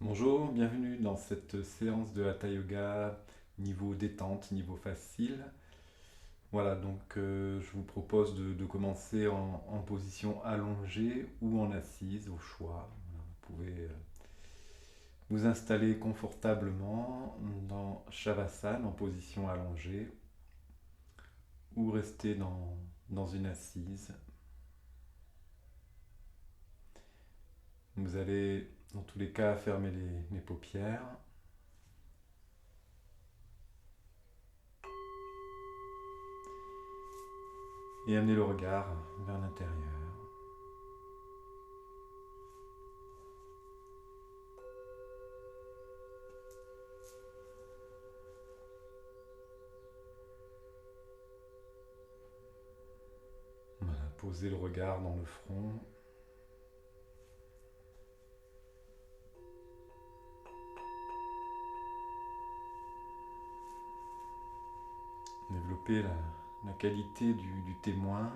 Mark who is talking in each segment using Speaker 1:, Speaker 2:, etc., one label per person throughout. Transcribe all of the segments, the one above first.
Speaker 1: Bonjour, bienvenue dans cette séance de Hatha Yoga niveau détente, niveau facile. Voilà, donc je vous propose de commencer en position allongée ou en assise, au choix. Voilà, vous pouvez vous installer confortablement dans Shavasana en position allongée ou rester dans une assise. Vous allez dans tous les cas fermer les paupières. Et amener le regard vers l'intérieur. Voilà, posez le regard dans le front. Développer la qualité du témoin,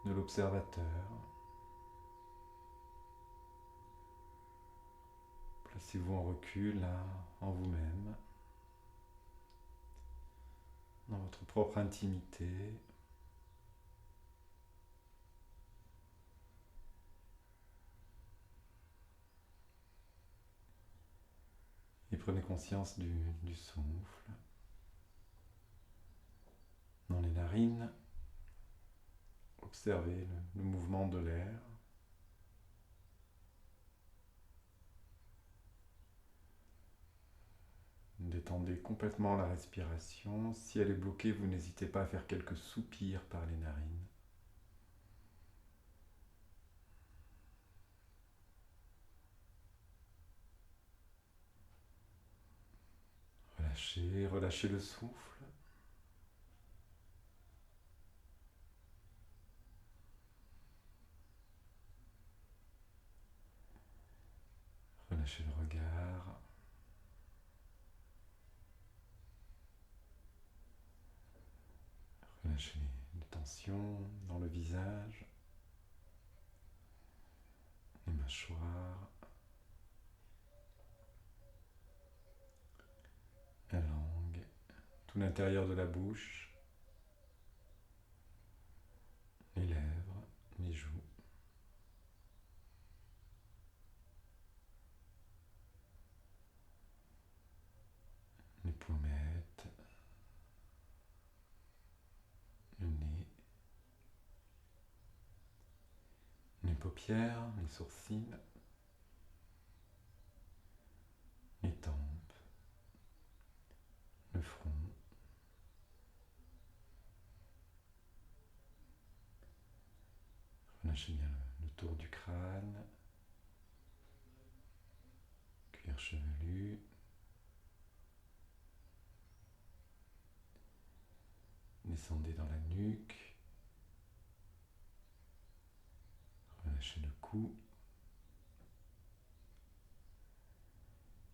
Speaker 1: de l'observateur. Placez-vous en recul là, en vous-même, dans votre propre intimité. Et prenez conscience du souffle dans les narines. Observez le mouvement de l'air. Détendez complètement la respiration. Si elle est bloquée, vous n'hésitez pas à faire quelques soupirs par les narines. Relâchez, relâchez le souffle. Relâchez le regard. Relâchez les tensions dans le visage, les mâchoires, la langue, tout l'intérieur de la bouche, les lèvres, les joues. Les pommettes, le nez, les paupières, les sourcils, les tempes, le front. Relâchez bien le tour du crâne, cuir chevelu. Descendez dans la nuque. Relâchez le cou.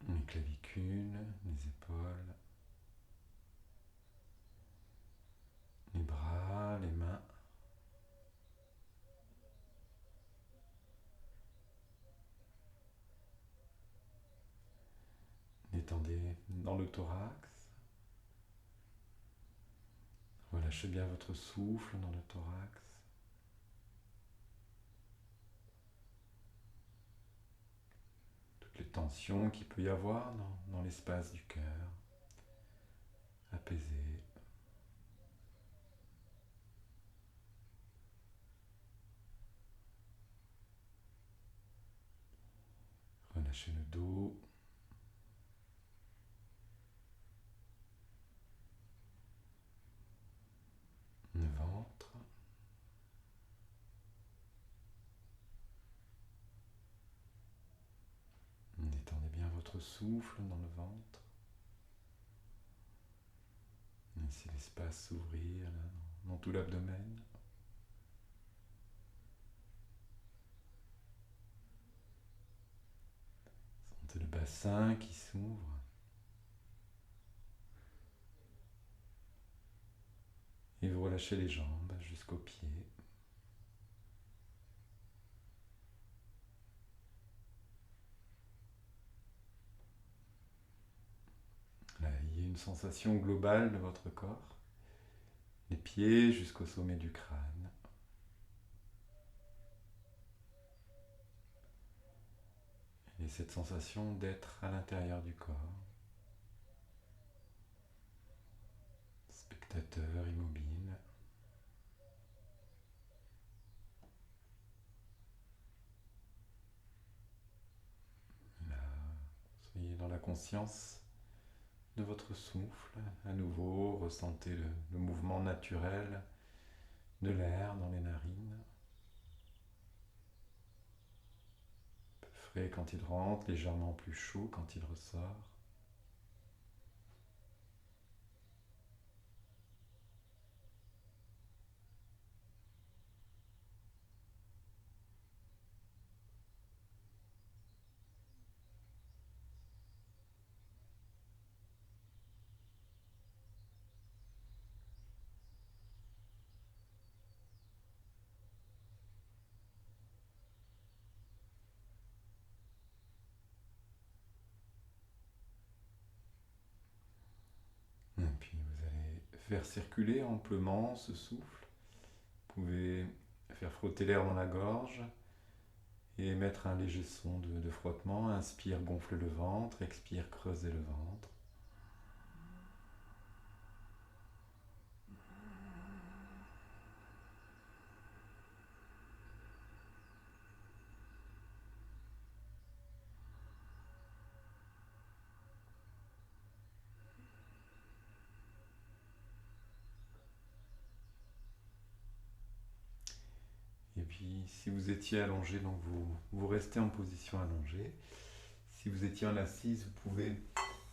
Speaker 1: Les clavicules, les épaules, les bras, les mains. Détendez dans le thorax. Relâchez bien votre souffle dans le thorax. Toutes les tensions qu'il peut y avoir dans l'espace du cœur. Apaisé. Relâchez le dos. Le ventre. Détendez bien votre souffle dans le ventre. Laissez l'espace s'ouvrir là, dans tout l'abdomen. Sentez le bassin qui s'ouvre. Et vous relâchez les jambes jusqu'aux pieds. une sensation globale de votre corps, les pieds jusqu'au sommet du crâne. Et cette sensation d'être à l'intérieur du corps, spectateur immobile. Là, soyez dans la conscience de votre souffle. À nouveau, ressentez le mouvement naturel de l'air dans les narines. Un peu frais quand il rentre, légèrement plus chaud quand il ressort. Et puis vous allez faire circuler amplement ce souffle. Vous pouvez faire frotter l'air dans la gorge et émettre un léger son de frottement. Inspire, gonfle le ventre. Expire, creusez le ventre. Et puis, si vous étiez allongé, donc vous restez en position allongée. Si vous étiez en assise, vous pouvez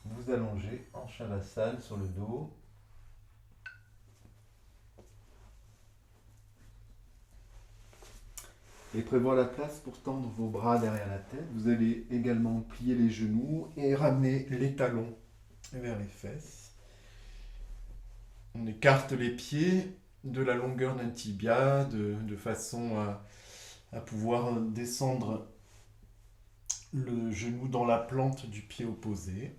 Speaker 1: vous allonger en shavasana sur le dos. Et prévoir la place pour tendre vos bras derrière la tête. Vous allez également plier les genoux et ramener les talons vers les fesses. On écarte les pieds de la longueur d'un tibia de façon à pouvoir descendre le genou dans la plante du pied opposé.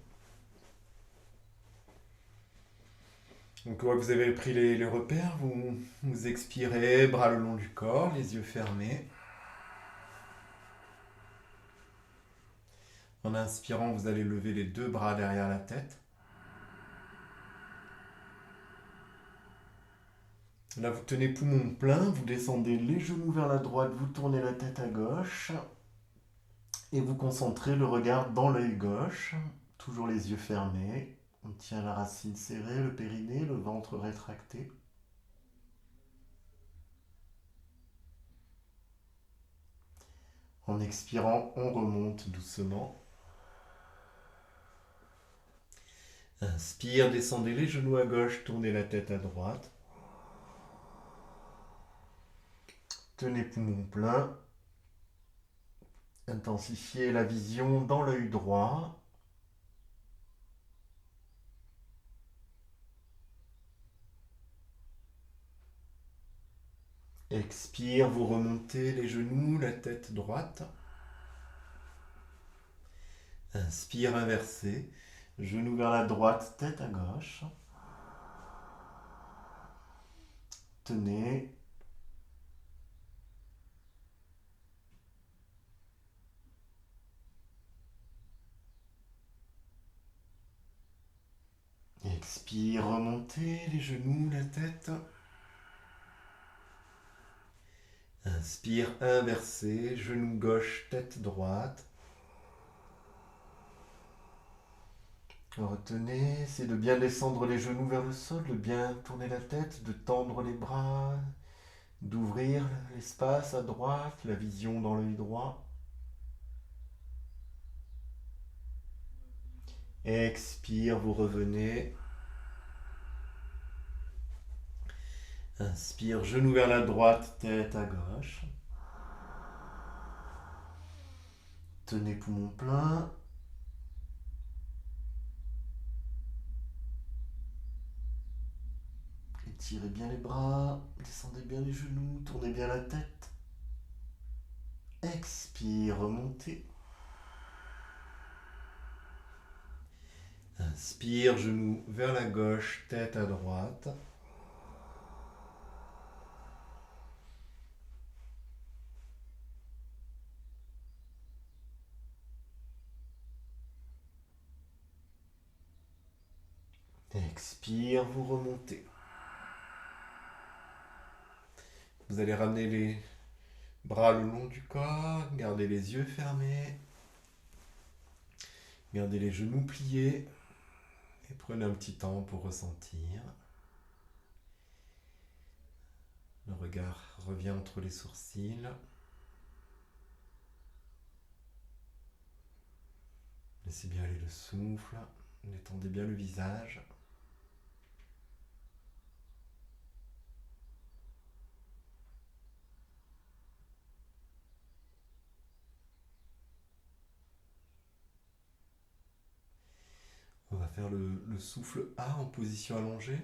Speaker 1: Donc vous avez pris les repères, vous expirez, bras le long du corps, les yeux fermés. En inspirant, vous allez lever les deux bras derrière la tête. Là, vous tenez poumon plein, vous descendez les genoux vers la droite, vous tournez la tête à gauche et vous concentrez le regard dans l'œil gauche, toujours les yeux fermés. On tient la racine serrée, le périnée, le ventre rétracté. En expirant, on remonte doucement. Inspire, descendez les genoux à gauche, tournez la tête à droite. Tenez poumon plein. Intensifiez la vision dans l'œil droit. Expire, vous remontez les genoux, la tête droite. Inspire, inversé. Genoux vers la droite, tête à gauche. Tenez. Expire, remontez les genoux, la tête. Inspire, inversé, genou gauche, tête droite. Retenez, c'est de bien descendre les genoux vers le sol, de bien tourner la tête, de tendre les bras, d'ouvrir l'espace à droite, la vision dans l'œil droit. Expire, vous revenez. Inspire, genou vers la droite, tête à gauche. Tenez poumon plein. Étirez bien les bras, descendez bien les genoux, tournez bien la tête. Expire, remontez.
Speaker 2: Inspire, genoux vers la gauche, tête à droite. Expire, vous remontez. Vous allez ramener les bras le long du corps, gardez les yeux fermés, gardez les genoux pliés et prenez un petit temps pour ressentir. Le regard revient entre les sourcils. Laissez bien aller le souffle, détendez bien le visage. On va faire le souffle A en position allongée.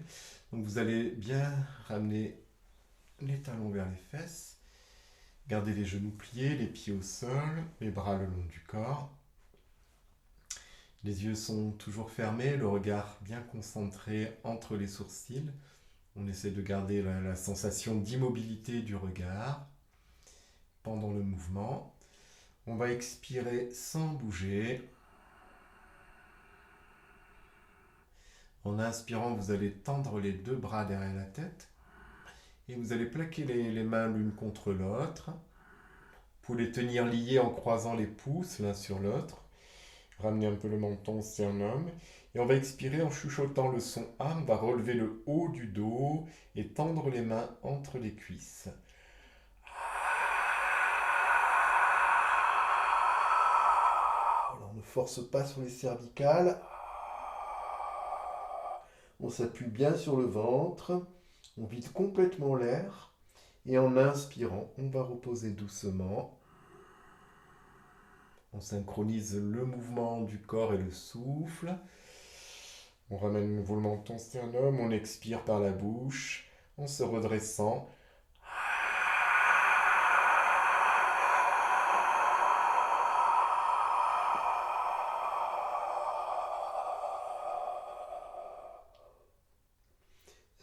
Speaker 2: Donc vous allez bien ramener les talons vers les fesses. Gardez les genoux pliés, les pieds au sol, les bras le long du corps. Les yeux sont toujours fermés, le regard bien concentré entre les sourcils. On essaie de garder la sensation d'immobilité du regard pendant le mouvement. On va expirer sans bouger. En inspirant, vous allez tendre les deux bras derrière la tête et vous allez plaquer les mains l'une contre l'autre. Vous pouvez les tenir liés en croisant les pouces l'un sur l'autre. Ramener un peu le menton au sternum. Et on va expirer en chuchotant le son A. On va relever le haut du dos et tendre les mains entre les cuisses. Alors, on ne force pas sur les cervicales. On s'appuie bien sur le ventre. On vide complètement l'air. Et en inspirant, on va reposer doucement. On synchronise le mouvement du corps et le souffle. On ramène de nouveau le menton sternum, on expire par la bouche, en se redressant.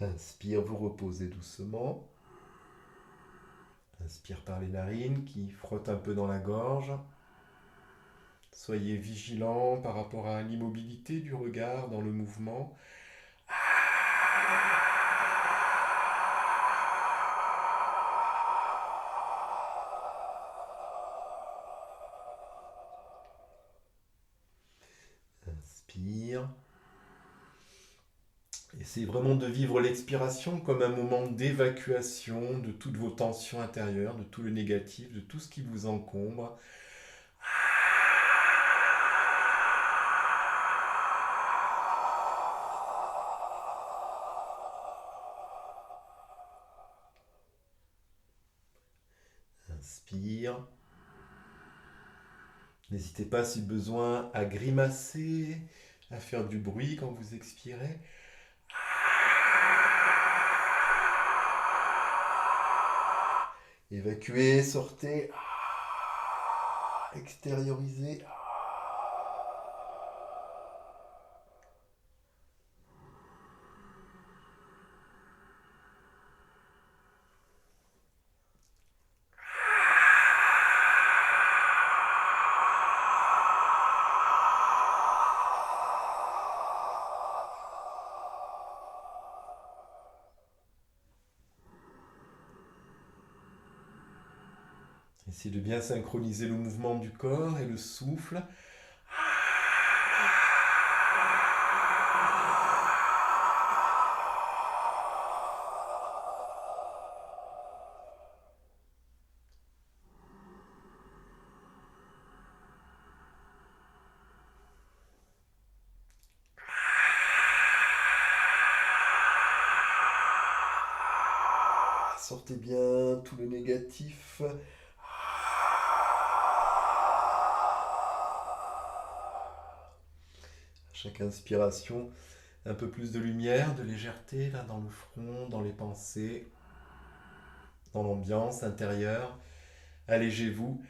Speaker 2: Inspire, vous reposez doucement. Inspire par les narines qui frottent un peu dans la gorge. Soyez vigilant par rapport à l'immobilité du regard dans le mouvement. Inspire. Essayez vraiment de vivre l'expiration comme un moment d'évacuation de toutes vos tensions intérieures, de tout le négatif, de tout ce qui vous encombre. Inspire. N'hésitez pas, si besoin, à grimacer, à faire du bruit quand vous expirez. Évacuez, sortez. Extériorisez. Essayez de bien synchroniser le mouvement du corps et le souffle. Sortez bien tout le négatif. Chaque inspiration, un peu plus de lumière, de légèreté là dans le front, dans les pensées, dans l'ambiance intérieure. Allégez-vous.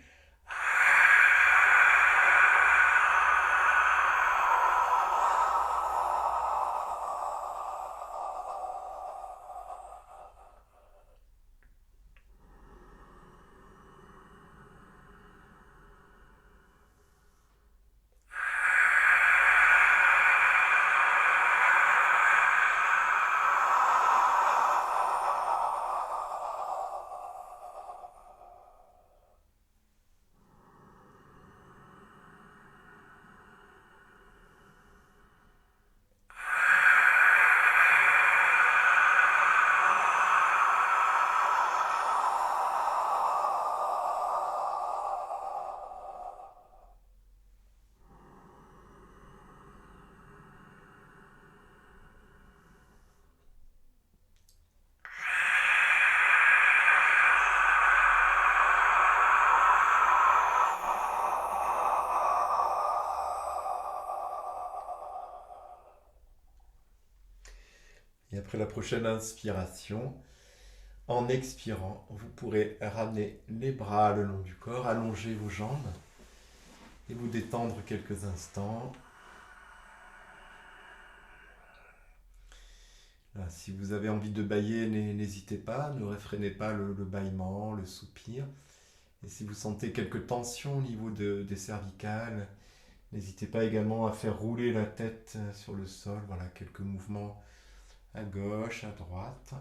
Speaker 2: Et après la prochaine inspiration, en expirant, vous pourrez ramener les bras le long du corps, allonger vos jambes et vous détendre quelques instants. Là, si vous avez envie de bâiller, n'hésitez pas, ne réfrénez pas le bâillement, le soupir. Et si vous sentez quelques tensions au niveau des cervicales, n'hésitez pas également à faire rouler la tête sur le sol. Voilà, quelques mouvements à gauche, à droite.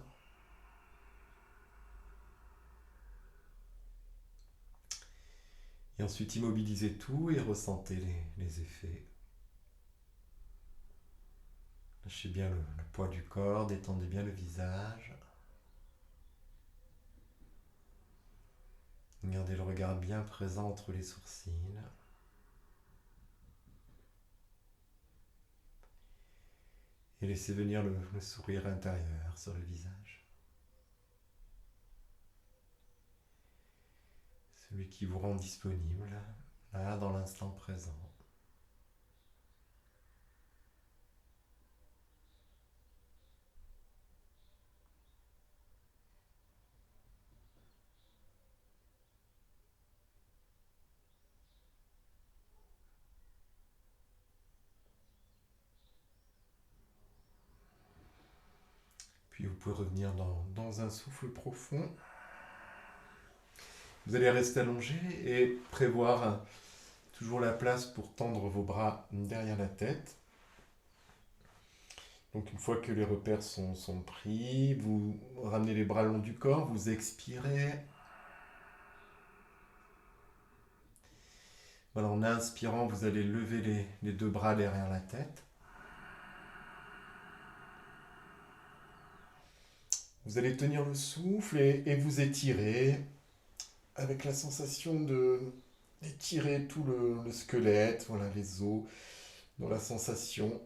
Speaker 2: Et ensuite, immobilisez tout et ressentez les effets. Lâchez bien le poids du corps, détendez bien le visage. Gardez le regard bien présent entre les sourcils. Et laissez venir le sourire intérieur sur le visage. Celui qui vous rend disponible, là, dans l'instant présent. Puis vous pouvez revenir dans un souffle profond. Vous allez rester allongé et prévoir toujours la place pour tendre vos bras derrière la tête. Donc une fois que les repères sont pris, vous ramenez les bras le long du corps, vous expirez. Voilà, en inspirant, vous allez lever les deux bras derrière la tête. Vous allez tenir le souffle et vous étirer avec la sensation d'étirer tout le squelette, voilà, les os, dans la sensation.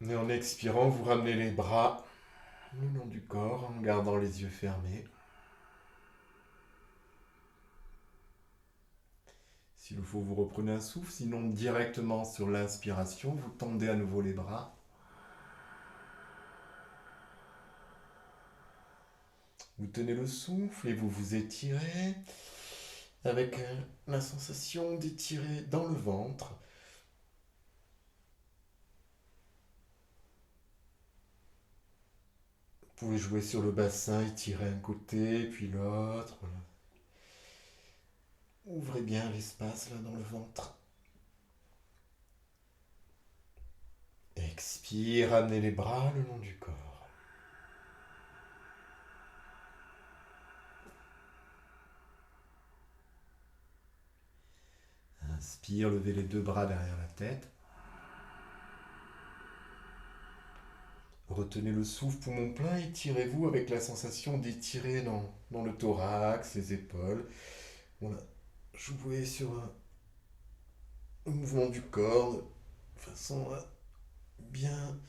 Speaker 2: Et en expirant, vous ramenez les bras le long du corps en gardant les yeux fermés. S'il le faut, vous reprenez un souffle, sinon directement sur l'inspiration, vous tendez à nouveau les bras. Vous tenez le souffle et vous vous étirez avec la sensation d'étirer dans le ventre. Vous pouvez jouer sur le bassin, étirer un côté, puis l'autre. Voilà. Ouvrez bien l'espace là dans le ventre. Expire, ramenez les bras le long du corps. Inspire, levez les deux bras derrière la tête. Retenez le souffle, poumon plein, étirez-vous avec la sensation d'étirer dans le thorax, les épaules. Voilà. Jouez sur le mouvement du corps de façon à bien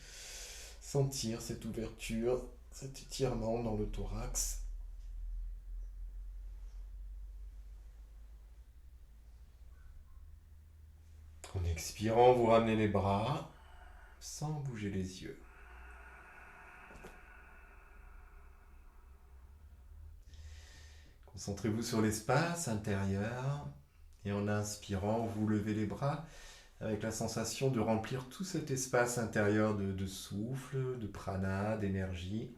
Speaker 2: sentir cette ouverture, cet étirement dans le thorax. En expirant, vous ramenez les bras sans bouger les yeux. Concentrez-vous sur l'espace intérieur et en inspirant, vous levez les bras avec la sensation de remplir tout cet espace intérieur de souffle, de prana, d'énergie.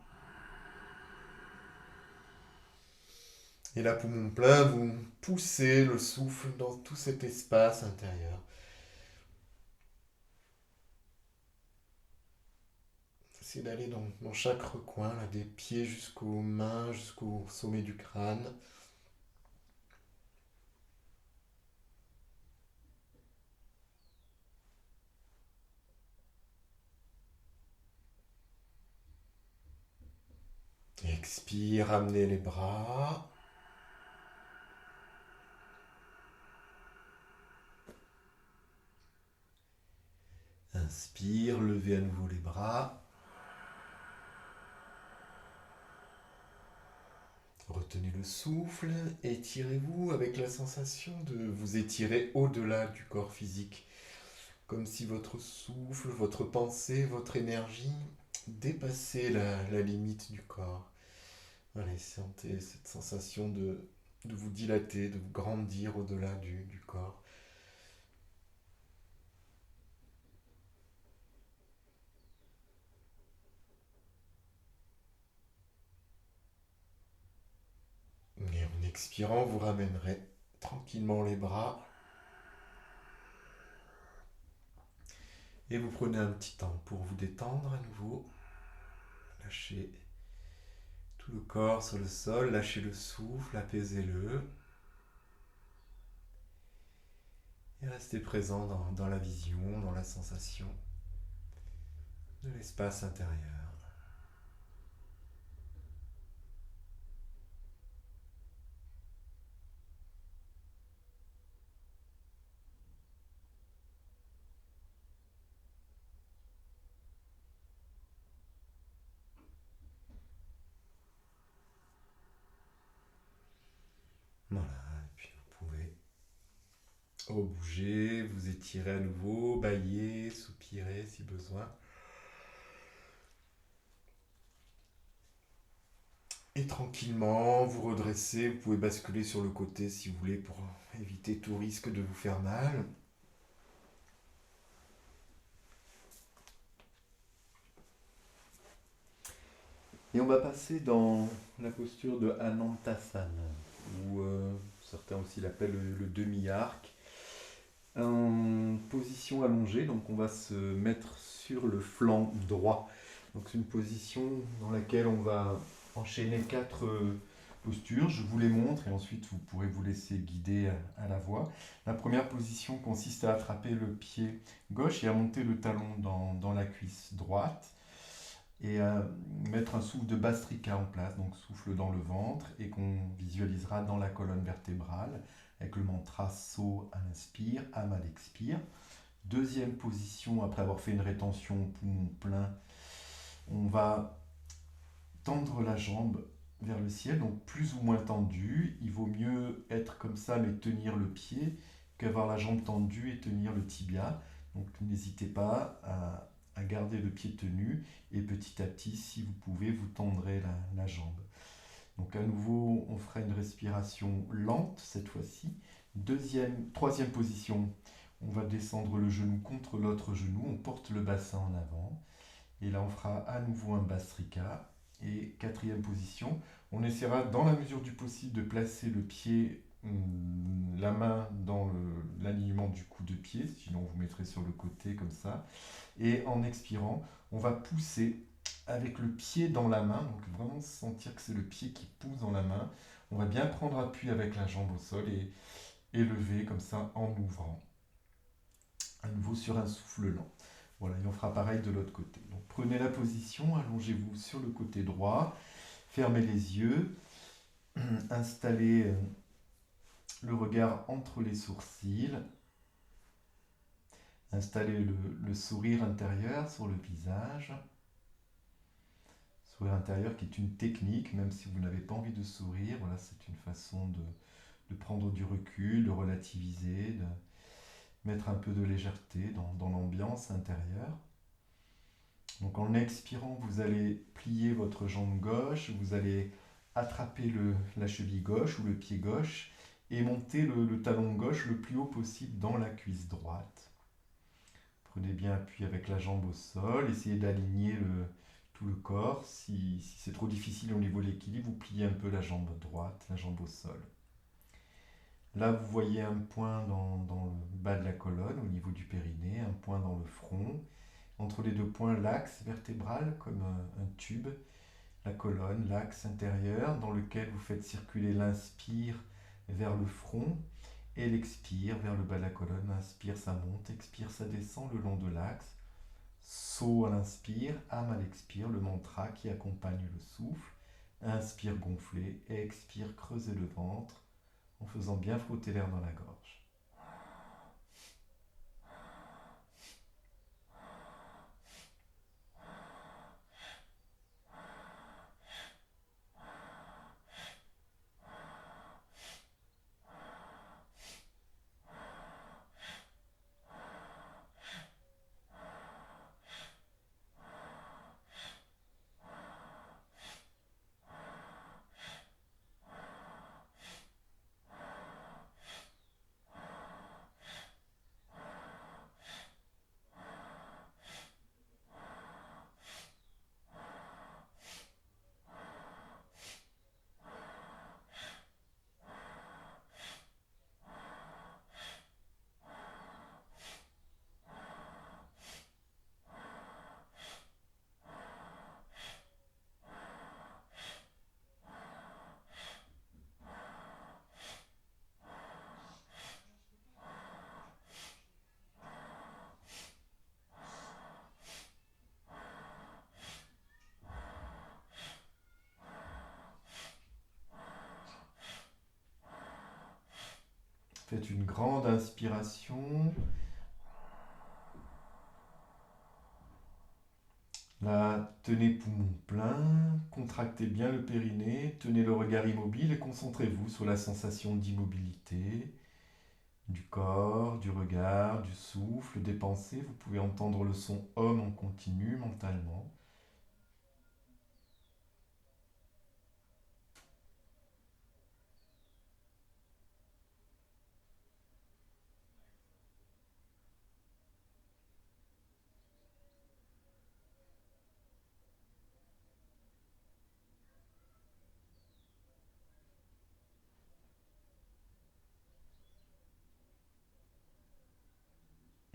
Speaker 2: Et là, poumon plein, vous poussez le souffle dans tout cet espace intérieur. Essayez d'aller dans chaque recoin, là, des pieds jusqu'aux mains, jusqu'au sommet du crâne. Expire, ramenez les bras. Inspire, levez à nouveau les bras. Retenez le souffle, étirez-vous avec la sensation de vous étirer au-delà du corps physique, comme si votre souffle, votre pensée, votre énergie dépassait la limite du corps. Allez, sentez cette sensation de vous dilater, de vous grandir au-delà du corps. Et en expirant, vous ramènerez tranquillement les bras et vous prenez un petit temps pour vous détendre à nouveau. Lâchez tout le corps sur le sol, lâchez le souffle, apaisez-le. Et restez présent dans la vision, dans la sensation de l'espace intérieur. Voilà, et puis vous pouvez bouger, vous étirer à nouveau, bâiller, soupirer si besoin. Et tranquillement, vous redressez, vous pouvez basculer sur le côté si vous voulez pour éviter tout risque de vous faire mal. Et on va passer dans la posture de Anantasana, ou certains aussi l'appellent le demi-arc. En position allongée, donc on va se mettre sur le flanc droit. Donc c'est une position dans laquelle on va enchaîner 4 postures. Je vous les montre et ensuite vous pourrez vous laisser guider à la voix. La première position consiste à attraper le pied gauche et à monter le talon dans la cuisse droite et à mettre un souffle de Bhastrika en place, donc souffle dans le ventre et qu'on visualisera dans la colonne vertébrale avec le mantra So à l'inspire, Am à l'expire. Deuxième position, après avoir fait une rétention poumon plein, on va tendre la jambe vers le ciel, donc plus ou moins tendue. Il vaut mieux être comme ça mais tenir le pied qu'avoir la jambe tendue et tenir le tibia. Donc n'hésitez pas à garder le pied tenu et petit à petit, si vous pouvez, vous tendrez la jambe. Donc à nouveau, on fera une respiration lente cette fois-ci. Troisième position, on va descendre le genou contre l'autre genou, on porte le bassin en avant. Et là, on fera à nouveau un Bhastrika. Et quatrième position, on essaiera dans la mesure du possible de placer le pied, la main dans l'alignement du coup de pied, sinon vous mettrez sur le côté comme ça. Et en expirant, on va pousser avec le pied dans la main, donc vraiment sentir que c'est le pied qui pousse dans la main. On va bien prendre appui avec la jambe au sol et lever comme ça en ouvrant. À nouveau sur un souffle lent. Voilà, et on fera pareil de l'autre côté. Donc prenez la position, allongez-vous sur le côté droit, fermez les yeux, installez le regard entre les sourcils, installez le sourire intérieur sur le visage. Sourire intérieur qui est une technique, même si vous n'avez pas envie de sourire, voilà, c'est une façon de prendre du recul, de relativiser, de mettre un peu de légèreté dans l'ambiance intérieure. Donc en expirant, vous allez plier votre jambe gauche, vous allez attraper la cheville gauche ou le pied gauche et monter le talon gauche le plus haut possible dans la cuisse droite. Prenez bien appui avec la jambe au sol, essayez d'aligner tout le corps. Si c'est trop difficile au niveau de l'équilibre, vous pliez un peu la jambe droite, la jambe au sol. Là, vous voyez un point dans le bas de la colonne, au niveau du périnée, un point dans le front. Entre les deux points, l'axe vertébral, comme un tube, la colonne, l'axe intérieur, dans lequel vous faites circuler l'inspire vers le front et l'expire vers le bas de la colonne. Inspire, ça monte, expire, ça descend le long de l'axe. So à l'inspire, Am à l'expire, le mantra qui accompagne le souffle. Inspire, gonfler, expire, creuser le ventre en faisant bien frotter l'air dans la gorge. Faites une grande inspiration. Là, tenez poumon plein, contractez bien le périnée, tenez le regard immobile et concentrez-vous sur la sensation d'immobilité du corps, du regard, du souffle, des pensées. Vous pouvez entendre le son homme en continu mentalement.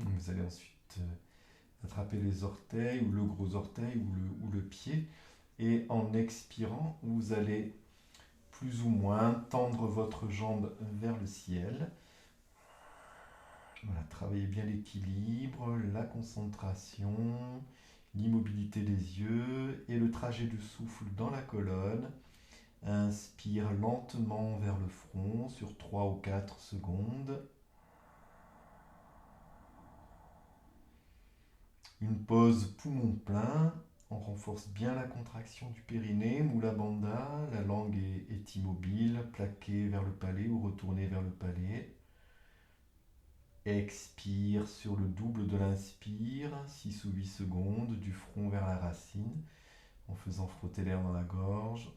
Speaker 2: Vous allez ensuite attraper les orteils ou le gros orteil ou le pied et en expirant, vous allez plus ou moins tendre votre jambe vers le ciel. Voilà, travaillez bien l'équilibre, la concentration, l'immobilité des yeux et le trajet du souffle dans la colonne. Inspire lentement vers le front sur 3 ou 4 secondes. Une pause poumon plein. On renforce bien la contraction du périnée, Mula Bandha. La langue est immobile, plaquée vers le palais ou retournée vers le palais. Expire sur le double de l'inspire, 6 ou 8 secondes, du front vers la racine, en faisant frotter l'air dans la gorge.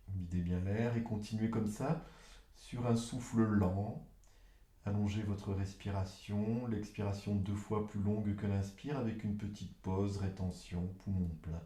Speaker 2: Videz bien l'air et continuez comme ça sur un souffle lent. Allongez votre respiration, l'expiration 2 fois plus longue que l'inspire avec une petite pause, rétention, poumon plein.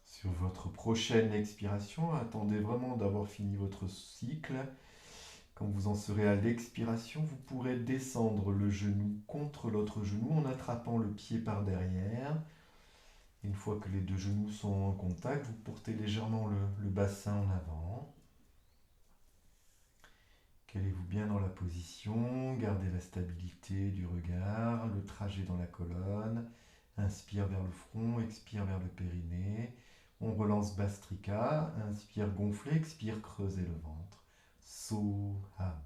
Speaker 2: Sur votre prochaine expiration, attendez vraiment d'avoir fini votre cycle. Quand vous en serez à l'expiration, vous pourrez descendre le genou contre l'autre genou en attrapant le pied par derrière. Une fois que les deux genoux sont en contact, vous portez légèrement le bassin en avant. Calez-vous bien dans la position, gardez la stabilité du regard, le trajet dans la colonne. Inspire vers le front, expire vers le périnée. On relance Bastrika, inspire gonfler, expire creuser le ventre. Soham.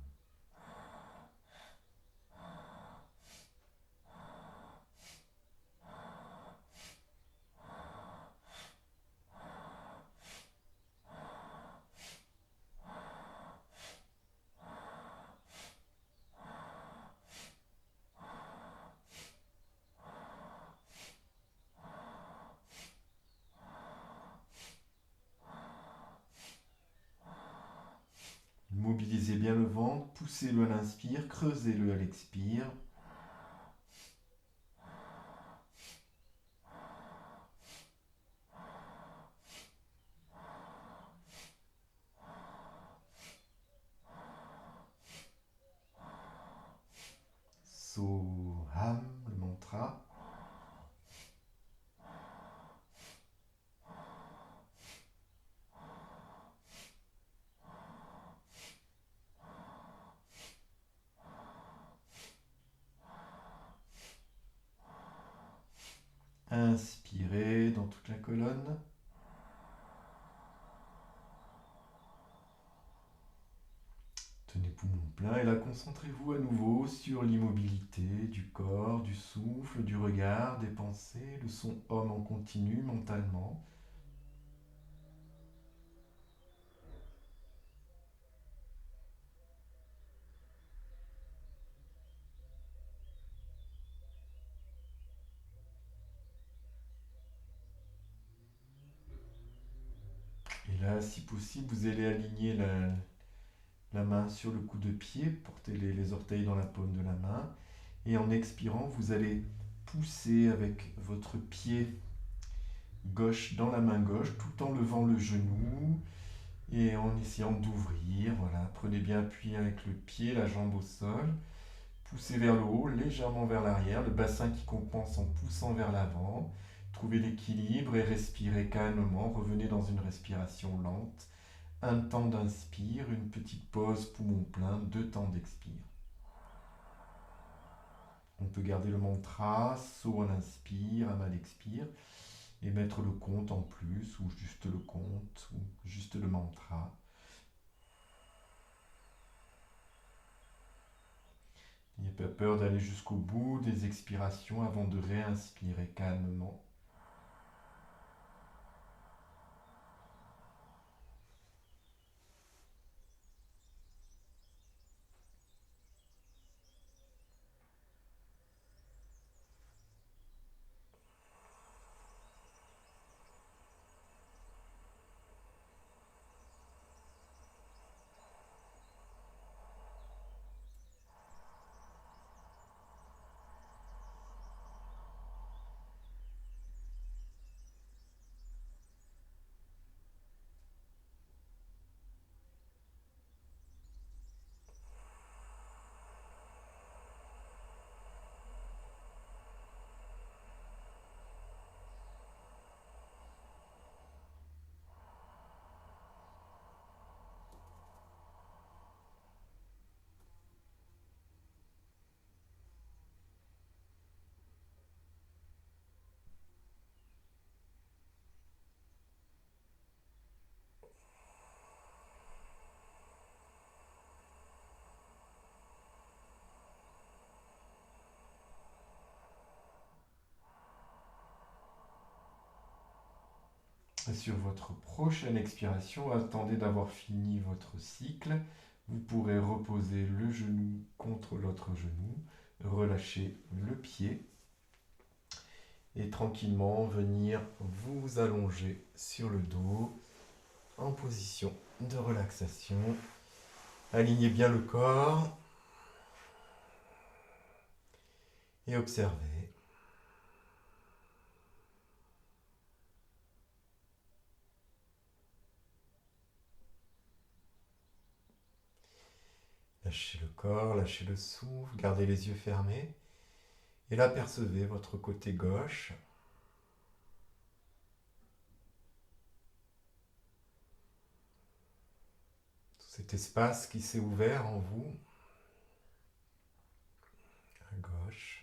Speaker 2: Mobilisez bien le ventre, poussez-le à l'inspire, creusez-le à l'expire. Soham, le mantra. Inspirez dans toute la colonne. poumons pleins. Et là, concentrez-vous à nouveau sur l'immobilité du corps, du souffle, du regard, des pensées, le son homme en continu mentalement. Et là, si possible, vous allez aligner la main sur le coude de pied, portez les orteils dans la paume de la main. Et en expirant, vous allez pousser avec votre pied gauche dans la main gauche, tout en levant le genou et en essayant d'ouvrir. Voilà, prenez bien appui avec le pied, la jambe au sol. Poussez vers le haut, légèrement vers l'arrière, le bassin qui compense en poussant vers l'avant. Trouvez l'équilibre et respirez calmement. Revenez dans une respiration lente. Un temps d'inspire, une petite pause, poumon plein, 2 temps d'expire. On peut garder le mantra, saut on inspire, amal expire, et mettre le compte en plus, ou juste le compte, ou juste le mantra. N'ayez pas peur d'aller jusqu'au bout des expirations avant de réinspirer calmement. Et sur votre prochaine expiration, attendez d'avoir fini votre cycle. Vous pourrez reposer le genou contre l'autre genou, relâcher le pied et tranquillement venir vous allonger sur le dos en position de relaxation. Alignez bien le corps et observez. Lâchez le corps, lâchez le souffle, gardez les yeux fermés. Et là, percevez votre côté gauche. Tout cet espace qui s'est ouvert en vous, à gauche.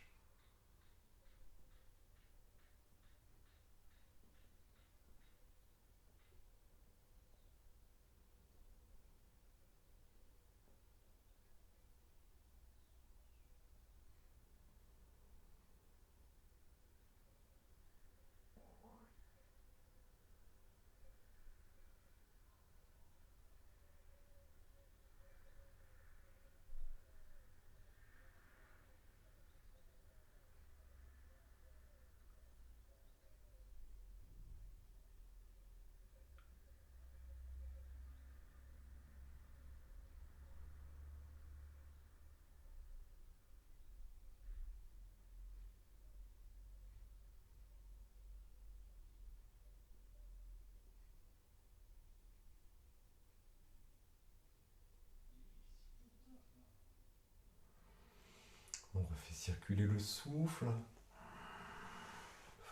Speaker 2: On refait circuler le souffle,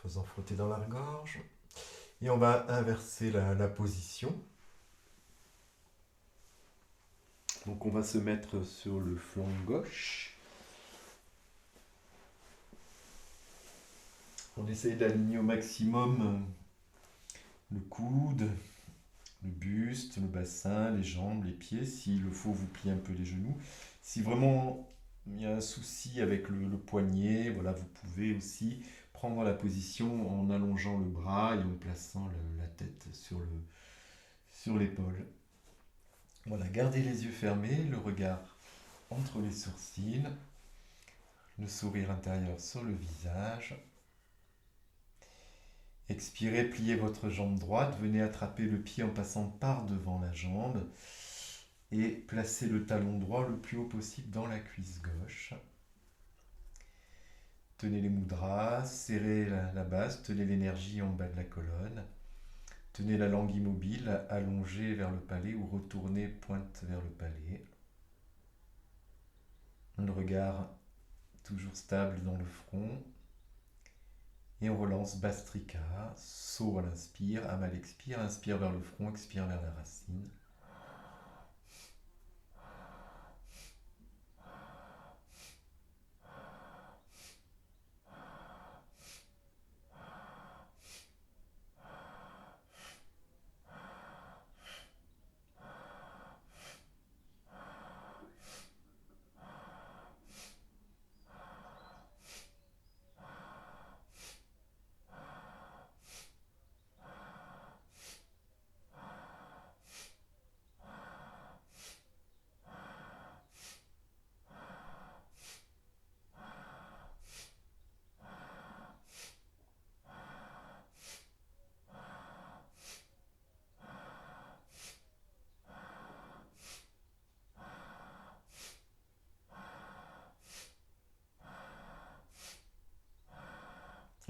Speaker 2: faisant frotter dans la gorge. Et on va inverser la position. Donc on va se mettre sur le flanc gauche. On essaye d'aligner au maximum le coude, le buste, le bassin, les jambes, les pieds. S'il le faut, vous pliez un peu les genoux. Si vraiment il y a un souci avec le poignet, voilà, vous pouvez aussi prendre la position en allongeant le bras et en plaçant la tête sur l'épaule. Voilà, gardez les yeux fermés, le regard entre les sourcils, le sourire intérieur sur le visage. Expirez, pliez votre jambe droite, venez attraper le pied en passant par devant la jambe et placez le talon droit le plus haut possible dans la cuisse gauche. Tenez les mudras, serrez la base, tenez l'énergie en bas de la colonne. Tenez la langue immobile, allongée vers le palais ou retournez pointe vers le palais. Le regard toujours stable dans le front. Et on relance Bastrika, saut à l'inspire, Amal expire, inspire vers le front, expire vers la racine.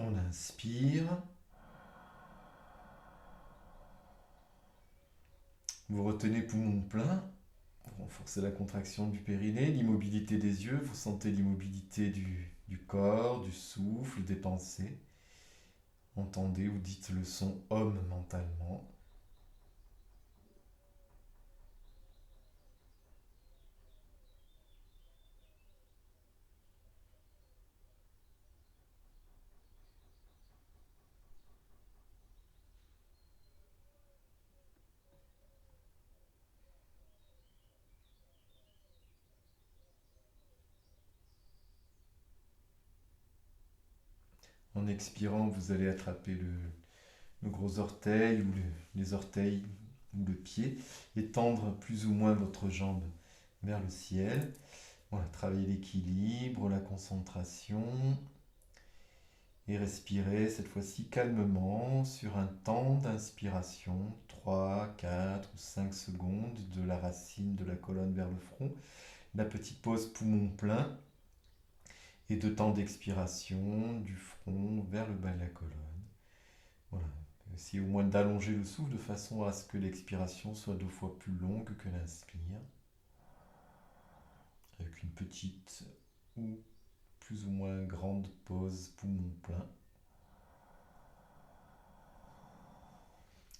Speaker 2: On inspire. Vous retenez poumon plein. Vous renforcez la contraction du périnée, l'immobilité des yeux. Vous sentez l'immobilité du corps, du souffle, des pensées. Entendez ou dites le son homme mentalement. En expirant, vous allez attraper le gros orteil ou les orteils ou le pied et tendre plus ou moins votre jambe vers le ciel. Voilà, travaillez l'équilibre, la concentration et respirez cette fois-ci calmement sur un temps d'inspiration, 3, 4 ou 5 secondes de la racine de la colonne vers le front. La petite pause poumon plein et de temps d'expiration du front vers le bas de la colonne. Voilà. Essayez au moins d'allonger le souffle de façon à ce que l'expiration soit 2 fois plus longue que l'inspire. Avec une petite ou plus ou moins grande pause poumon plein.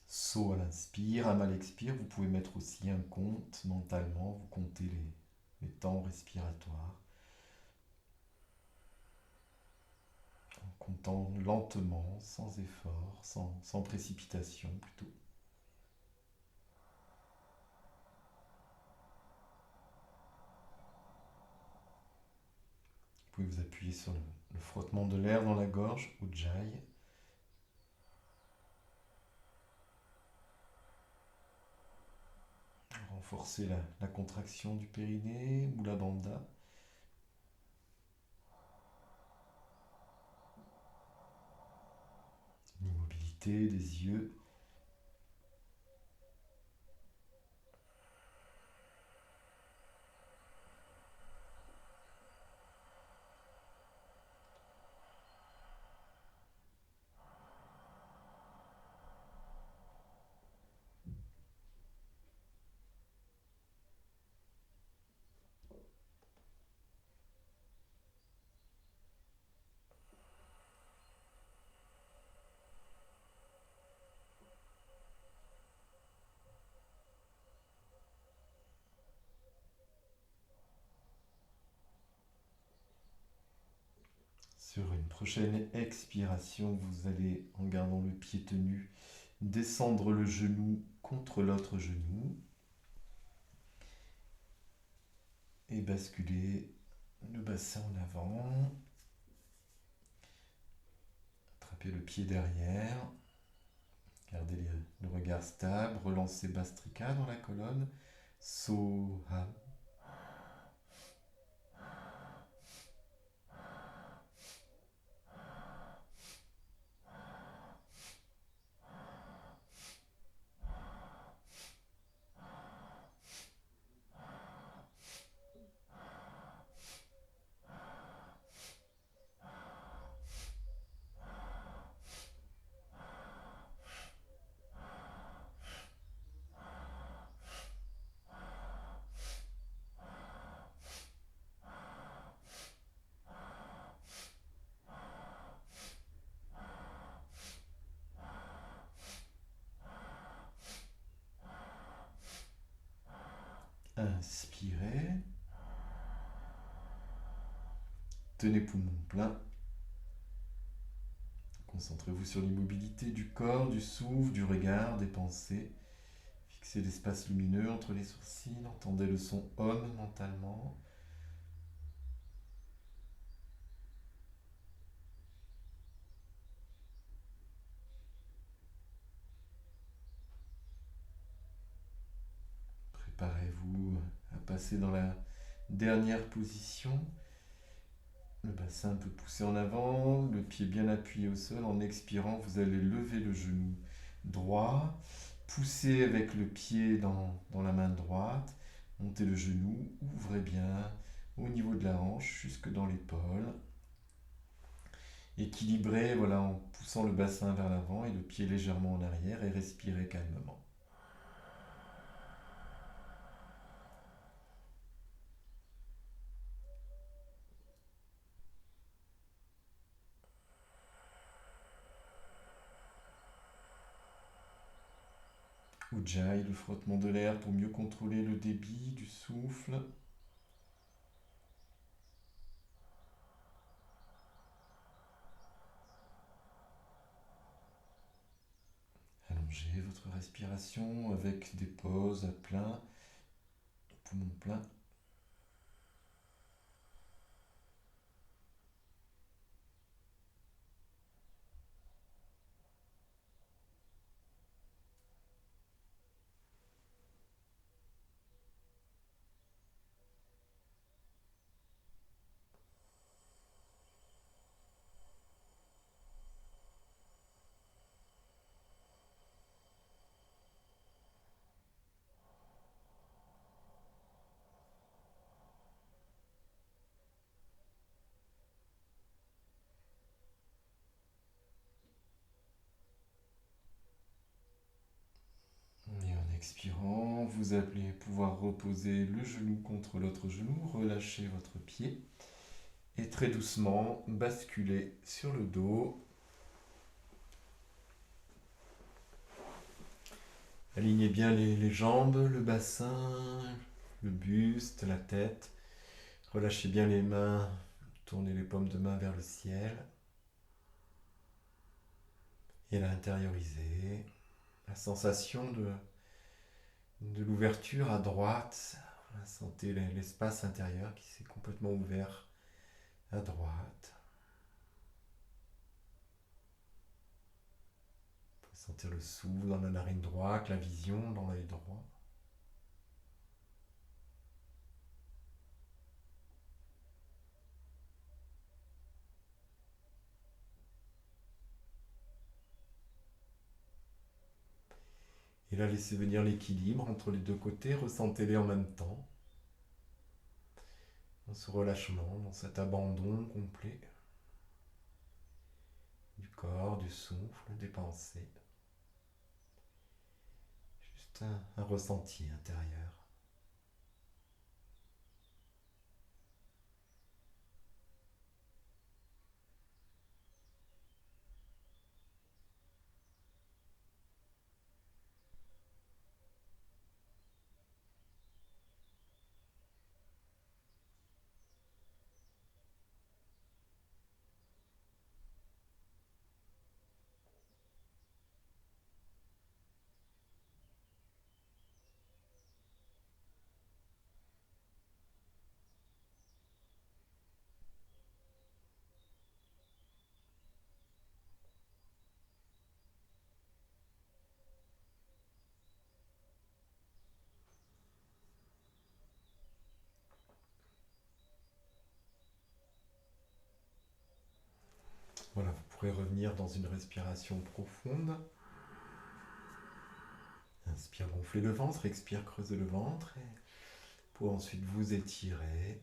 Speaker 2: Saut à l'inspire, à mal expire. Vous pouvez mettre aussi un compte mentalement. Vous comptez les temps respiratoires. En comptant lentement, sans effort, sans précipitation plutôt. Vous pouvez vous appuyer sur le frottement de l'air dans la gorge, Ujjayi. Renforcer la contraction du périnée, Mula Bandha. L'immobilité des yeux. Sur une prochaine expiration, vous allez, en gardant le pied tenu, descendre le genou contre l'autre genou et basculez le bassin en avant. Attrapez le pied derrière. Gardez le regard stable. Relancez Bastrika dans la colonne. Soham. Inspirez. Tenez poumon plein. Concentrez-vous sur l'immobilité du corps, du souffle, du regard, des pensées. Fixez l'espace lumineux entre les sourcils. Entendez le son OM mentalement. Préparez-vous à passer dans la dernière position. Le bassin peut pousser en avant, le pied bien appuyé au sol. En expirant, vous allez lever le genou droit, pousser avec le pied dans la main droite, montez le genou, ouvrez bien au niveau de la hanche jusque dans l'épaule. Équilibrez voilà, en poussant le bassin vers l'avant et le pied légèrement en arrière et respirez calmement. Ujjayi, le frottement de l'air pour mieux contrôler le débit du souffle. Allongez votre respiration avec des pauses à plein, poumon plein. Et en expirant, vous allez pouvoir reposer le genou contre l'autre genou, relâcher votre pied et très doucement basculer sur le dos. Alignez bien les jambes, le bassin, le buste, la tête. Relâchez bien les mains, tournez les paumes de main vers le ciel. Et là, intériorisez la sensation de l'ouverture à droite. Sentez l'espace intérieur qui s'est complètement ouvert à droite. Sentir le souffle dans la narine droite, la vision dans l'œil droit. Et là, laissez venir l'équilibre entre les deux côtés, ressentez-les en même temps. Dans ce relâchement, dans cet abandon complet du corps, du souffle, des pensées. Juste un ressenti intérieur. Voilà, vous pourrez revenir dans une respiration profonde. Inspire, gonflez le ventre, expire, creusez le ventre. Et pour ensuite vous étirer.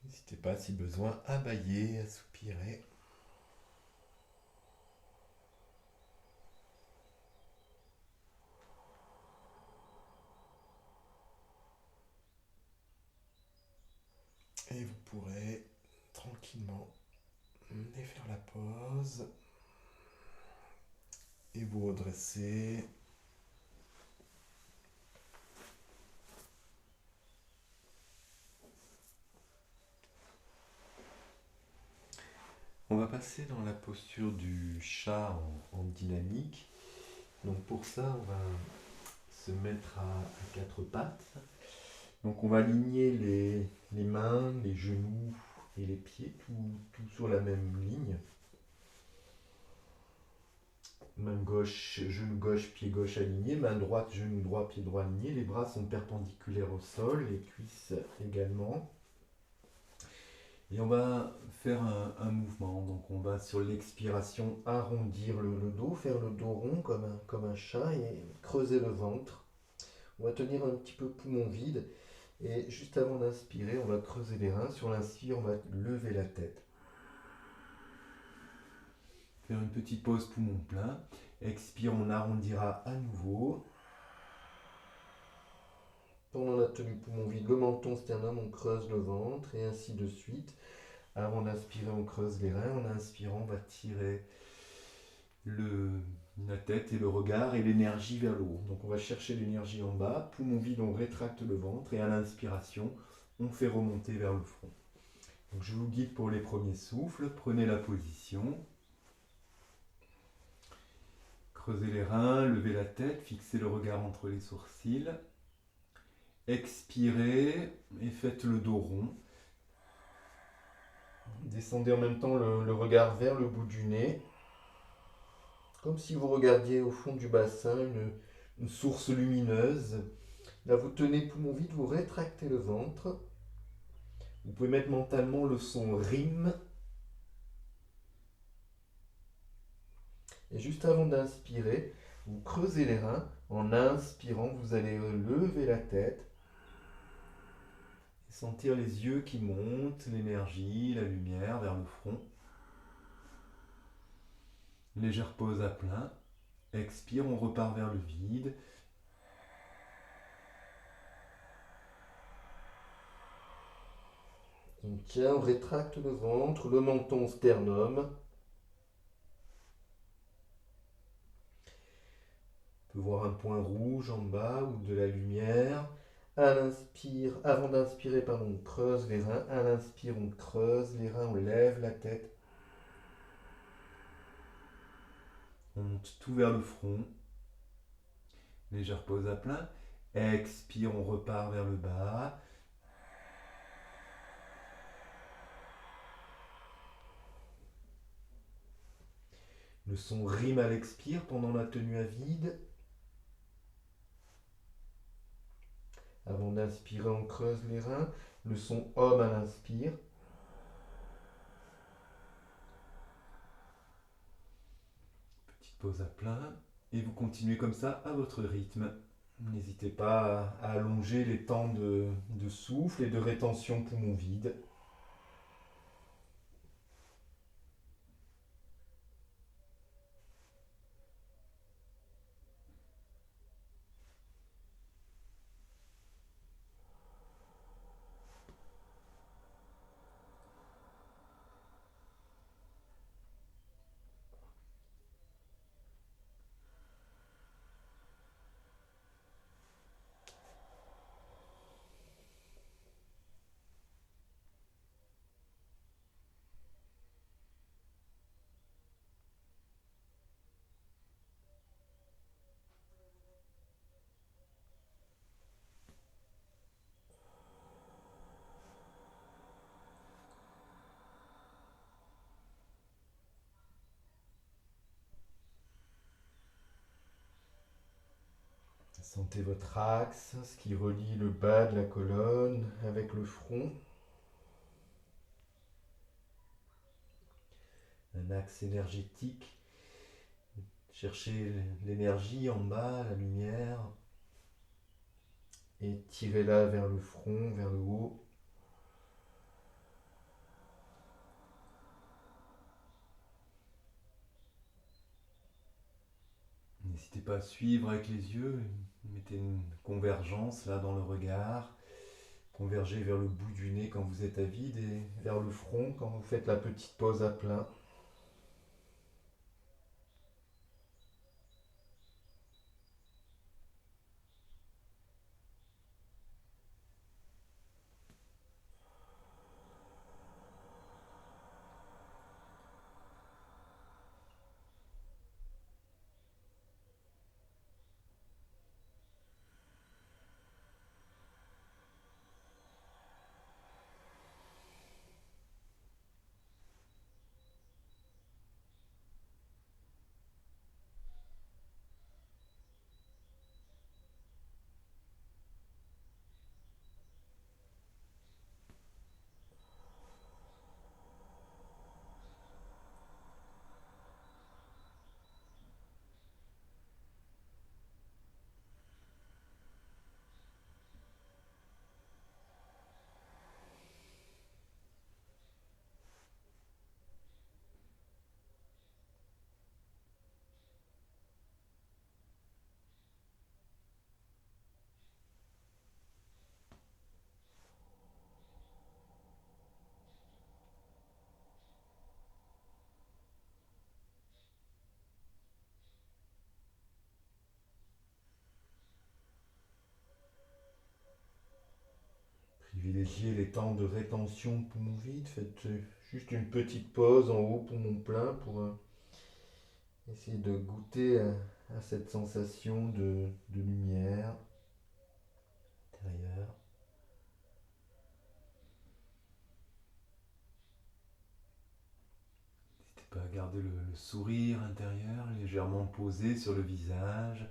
Speaker 2: N'hésitez pas, si besoin, à bâiller, à soupirer. Et vous pourrez tranquillement défaire la pause et vous redresser. On va passer dans la posture du chat en dynamique. Donc pour ça, on va se mettre à quatre pattes. Donc on va aligner les mains, les genoux et les pieds, tout sur la même ligne. Main gauche, genou gauche, pied gauche aligné, main droite, genou droit, pied droit aligné. Les bras sont perpendiculaires au sol, les cuisses également. Et on va faire un mouvement. Donc on va sur l'expiration arrondir le dos, faire le dos rond comme un chat et creuser le ventre. On va tenir un petit peu poumon vide. Et juste avant d'inspirer, on va creuser les reins. Sur l'inspire, on va lever la tête. Faire une petite pause poumon plein. Expire, on arrondira à nouveau. Pendant la tenue poumon vide, le menton, sternum, on creuse le ventre et ainsi de suite. Avant d'inspirer, on creuse les reins. En inspirant, on va tirer la tête et le regard et l'énergie vers le haut. Donc on va chercher l'énergie en bas. Poumon vide, on rétracte le ventre et à l'inspiration, on fait remonter vers le front. Donc je vous guide pour les premiers souffles. Prenez la position. Creusez les reins, levez la tête, fixez le regard entre les sourcils. Expirez et faites le dos rond. Descendez en même temps le regard vers le bout du nez. Comme si vous regardiez au fond du bassin une source lumineuse. Là, vous tenez poumon vide, vous rétractez le ventre. Vous pouvez mettre mentalement le son rime. Et juste avant d'inspirer, vous creusez les reins. En inspirant, vous allez lever la tête. Et sentir les yeux qui montent, l'énergie, la lumière vers le front. Légère pause à plein. Expire, on repart vers le vide. On tient, on rétracte le ventre, le menton, sternum. On peut voir un point rouge en bas ou de la lumière. À l'inspire, avant d'inspirer, on creuse les reins. À l'inspire, on creuse les reins, on lève la tête. On monte tout vers le front. Légère pause à plein. Expire, on repart vers le bas. Le son rime à l'expire pendant la tenue à vide. Avant d'inspirer, on creuse les reins. Le son homme à l'inspire. Petite pause à plein. Et vous continuez comme ça à votre rythme. N'hésitez pas à allonger les temps de souffle et de rétention poumon vide. Sentez votre axe, ce qui relie le bas de la colonne avec le front.
Speaker 3: un axe énergétique. Cherchez l'énergie en bas, la lumière, et tirez-la vers le front, vers le haut. N'hésitez pas à suivre avec les yeux, mettez une convergence là dans le regard, convergez vers le bout du nez quand vous êtes à vide et vers le front quand vous faites la petite pause à plein. Privilégiez les temps de rétention poumon vide, faites juste une petite pause en haut, poumon plein, pour essayer de goûter à cette sensation de lumière intérieure. N'hésitez pas à garder le sourire intérieur légèrement posé sur le visage.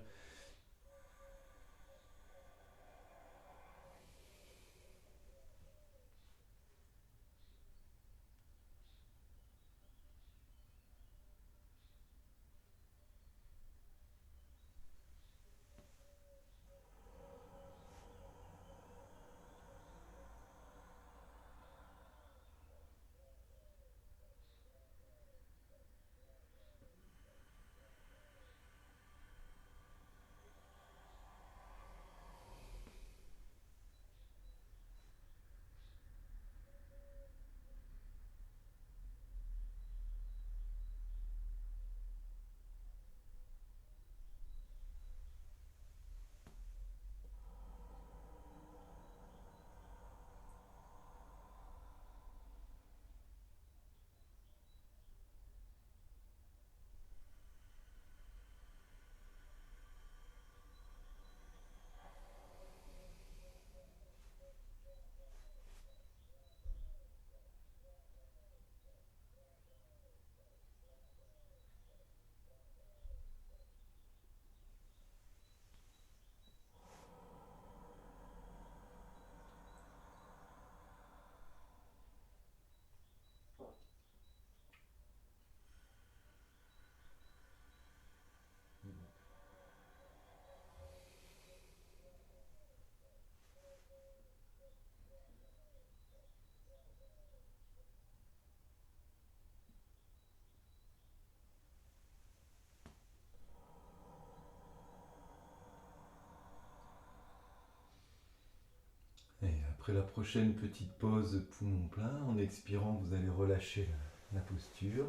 Speaker 3: Et après la prochaine petite pause poumon plein, en expirant, vous allez relâcher la posture,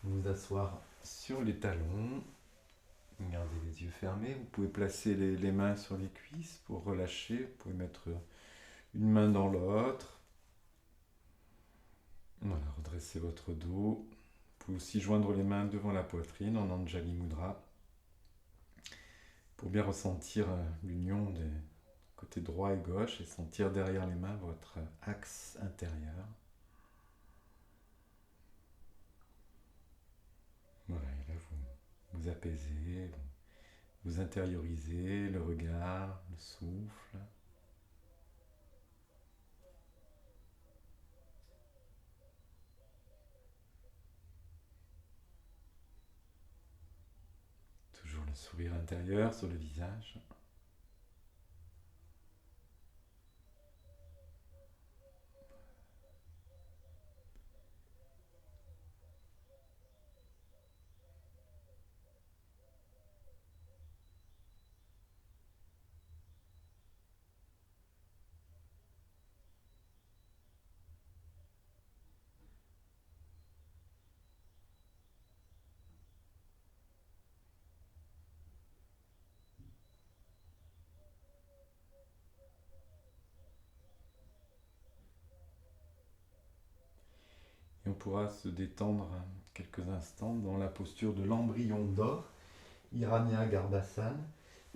Speaker 3: vous asseoir sur les talons, gardez les yeux fermés, vous pouvez placer les mains sur les cuisses pour relâcher, vous pouvez mettre une main dans l'autre. Voilà, redressez votre dos. Vous pouvez aussi joindre les mains devant la poitrine en Anjali Mudra pour bien ressentir l'union des côtés droit et gauche et sentir derrière les mains votre axe intérieur. Voilà, et là vous apaisez, vous intériorisez le regard, le souffle.
Speaker 1: le sourire intérieur sur le visage. Et on pourra se détendre quelques instants dans la posture de l'embryon d'or, Hiranya Garbhasana.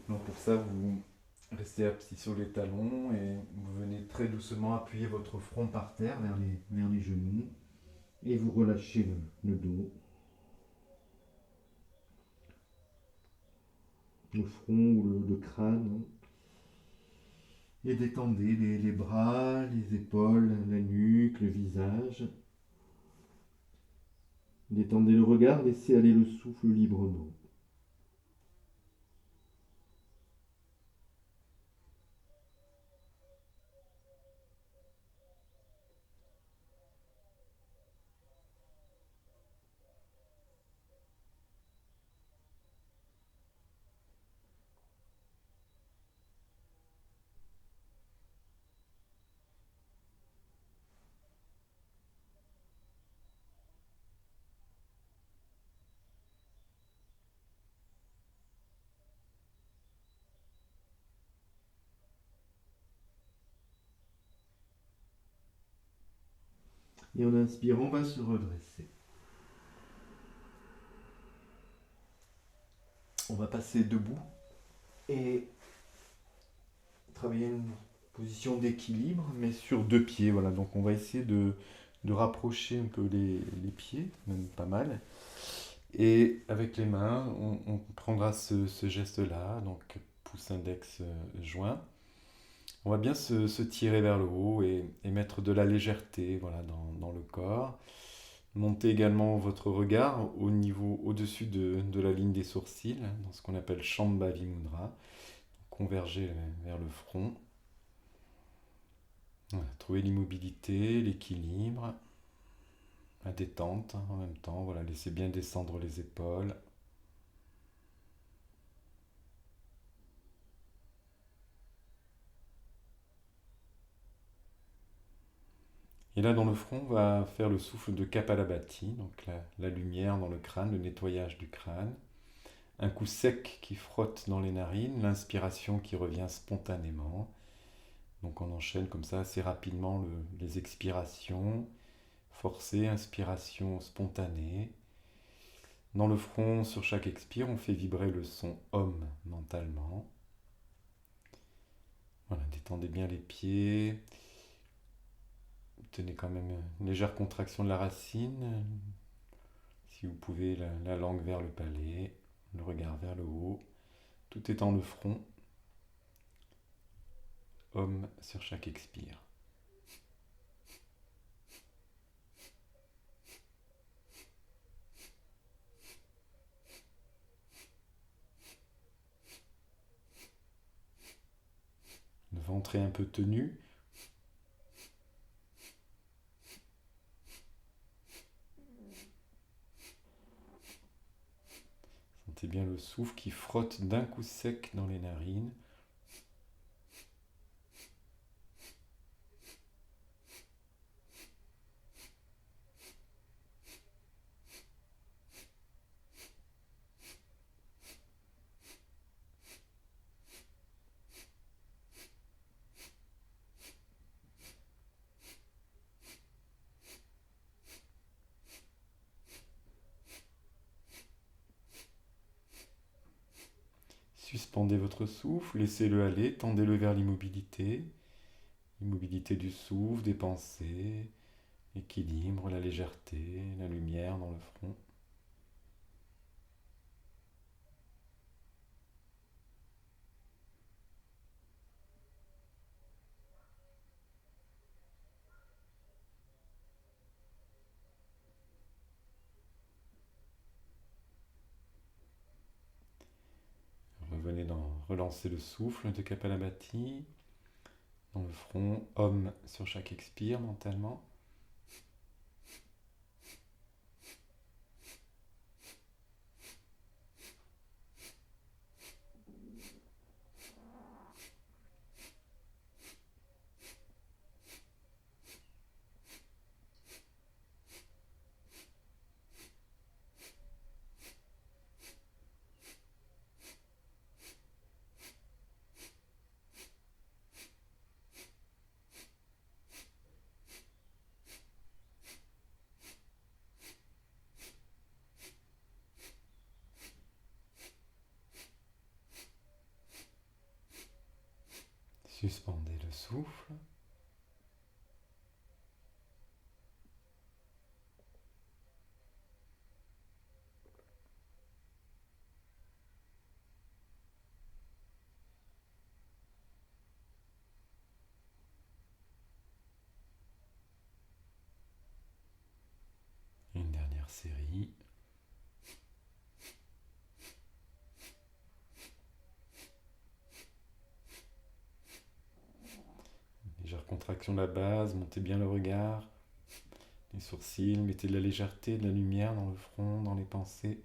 Speaker 1: Donc pour ça, vous restez assis sur les talons et vous venez très doucement appuyer votre front par terre vers les genoux et vous relâchez le dos, le front ou le crâne. Et détendez les bras, les épaules, la nuque, le visage. Détendez le regard, laissez aller le souffle librement. Et en inspirant, on va se redresser. On va passer debout et travailler une position d'équilibre, mais sur deux pieds. Voilà, donc on va essayer de rapprocher un peu les pieds, même pas mal. Et avec les mains, on prendra ce geste-là, donc pouce index joint. On va bien se tirer vers le haut et mettre de la légèreté voilà, dans le corps. Montez également votre regard au-dessus de la ligne des sourcils, dans ce qu'on appelle Shambhavi Mudra. Converger vers le front. Voilà, trouvez l'immobilité, l'équilibre, la détente en même temps. Voilà, laissez bien descendre les épaules. Et là, dans le front, on va faire le souffle de Kapalabhati, donc la lumière dans le crâne, le nettoyage du crâne. Un coup sec qui frotte dans les narines, l'inspiration qui revient spontanément. Donc on enchaîne comme ça assez rapidement les expirations, forcées, inspiration spontanée. Dans le front, sur chaque expire, on fait vibrer le son Om mentalement. Voilà, détendez bien les pieds. Tenez quand même une légère contraction de la racine. Si vous pouvez, la langue vers le palais, le regard vers le haut. Tout est dans le front. Om sur chaque expire. Le ventre est un peu tenu. Sentez bien le souffle qui frotte d'un coup sec dans les narines. Suspendez votre souffle, laissez-le aller, tendez-le vers l'immobilité. L'immobilité du souffle, des pensées, l'équilibre, la légèreté, la lumière dans le front. relancez le souffle de Kapalabhati dans le front, Om sur chaque expire mentalement. Suspendez le souffle. Une dernière série. Légère contraction de la base, montez bien le regard, les sourcils, mettez de la légèreté, de la lumière dans le front, dans les pensées.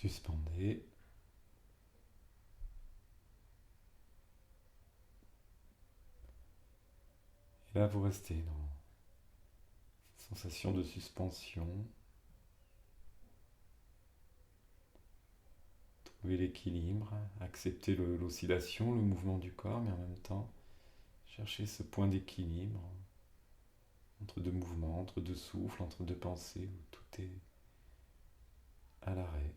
Speaker 1: Suspendez. Et là, vous restez dans sensation de suspension. Trouvez l'équilibre, acceptez l'oscillation, le mouvement du corps, mais en même temps, cherchez ce point d'équilibre entre deux mouvements, entre deux souffles, entre deux pensées, où tout est à l'arrêt.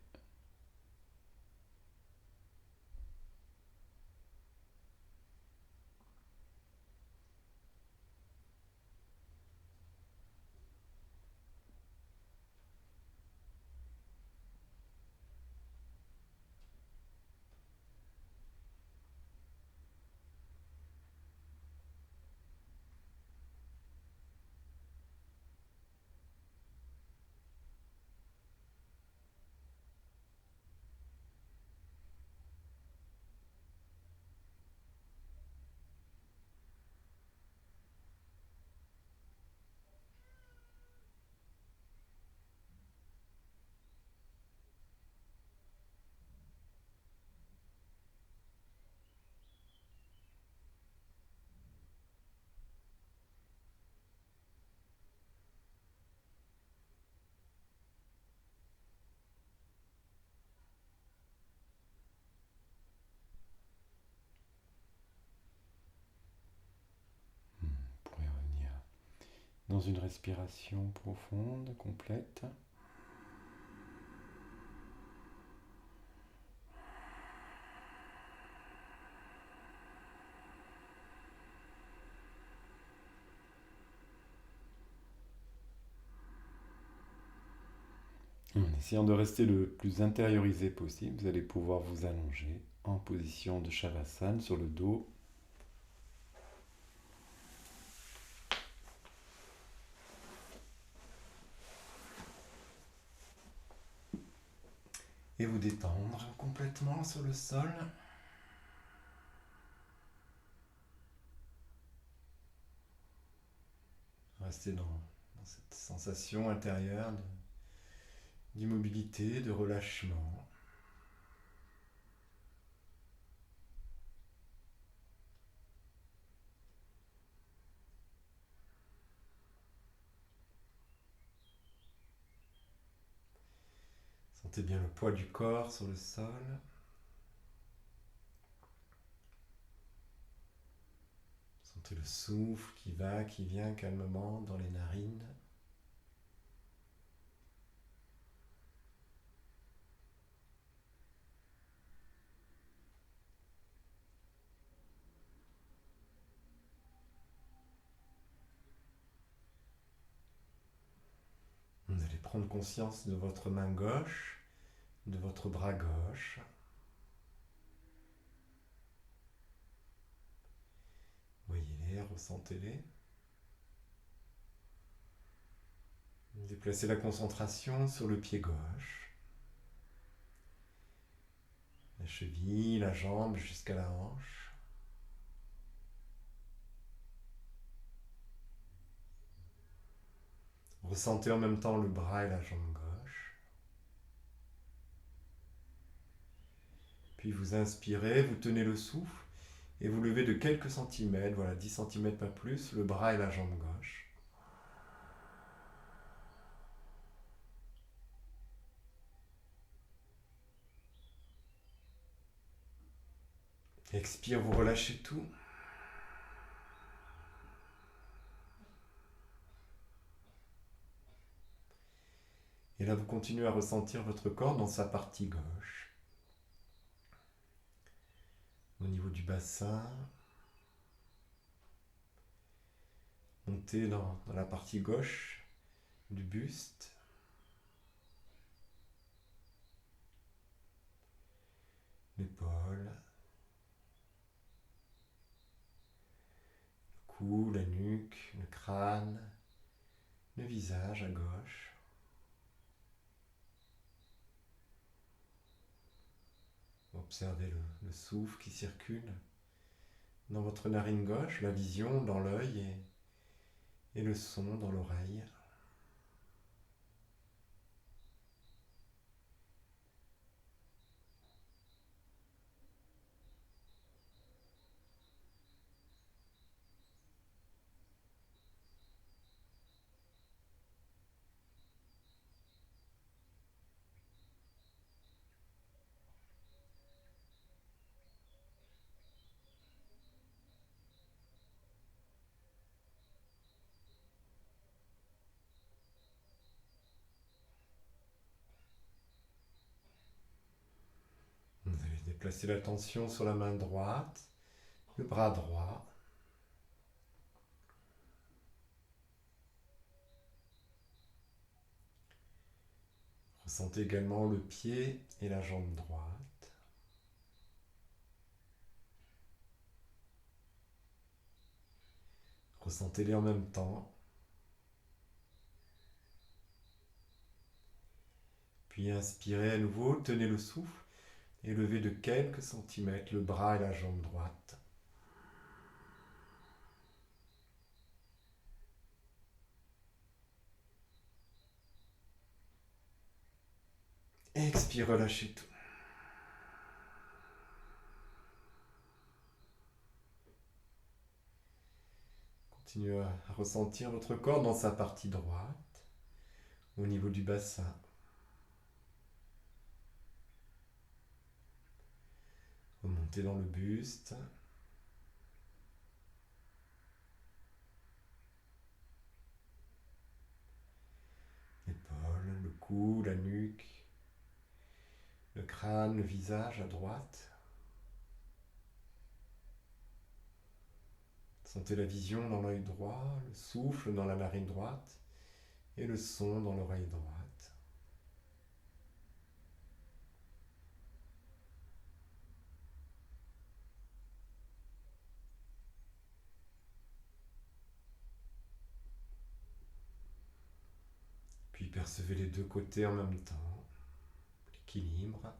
Speaker 1: Vous pourrez revenir dans une respiration profonde, complète. En essayant de rester le plus intériorisé possible, vous allez pouvoir vous allonger en position de Shavasana sur le dos. Et vous détendre complètement sur le sol. Restez dans cette sensation intérieure d'immobilité, de relâchement.
Speaker 2: Sentez bien le poids du corps sur le sol. Sentez le souffle qui va, qui vient calmement dans les narines. Vous allez prendre conscience de votre main gauche, de votre bras gauche. Voyez-les, ressentez-les. Déplacez la concentration sur le pied gauche. La cheville, la jambe jusqu'à la hanche. Ressentez en même temps le bras et la jambe gauche. Puis vous inspirez, vous tenez le souffle et vous levez de quelques centimètres, voilà 10 centimètres pas plus, le bras et la jambe gauche. Expire, vous relâchez tout. Et là, vous continuez à ressentir votre corps dans sa partie gauche. Au niveau du bassin. Montez dans la partie gauche du buste. L'épaule. Le cou, la nuque, le crâne. Le visage à gauche. Observez le souffle qui circule dans votre narine gauche, la vision dans l'œil et le son dans l'oreille. Vous allez déplacer l'attention sur la main droite, le bras droit. Ressentez également le pied et la jambe droite. Ressentez-les en même temps. Puis inspirez à nouveau, tenez le souffle et levez de quelques centimètres le bras et la jambe droite. Expire, relâchez tout. Continuez à ressentir votre corps dans sa partie droite, au niveau du bassin. Remontez dans le buste. L'épaule, le cou, la nuque, le crâne, le visage à droite. Sentez la vision dans l'œil droit, le souffle dans la narine droite et le son dans l'oreille droite. Puis percevez les deux côtés en même temps, l'équilibre.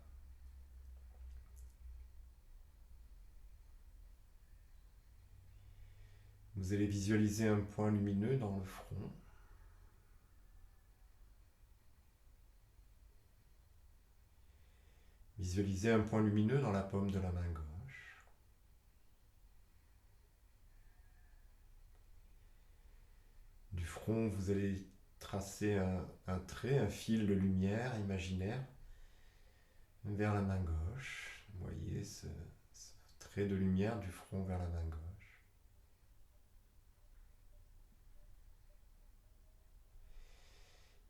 Speaker 2: Vous allez visualiser un point lumineux dans le front. Visualisez un point lumineux dans la paume de la main gauche. Du front, vous allez tracer un trait, un fil de lumière imaginaire vers la main gauche. Vous voyez ce trait de lumière du front vers la main gauche.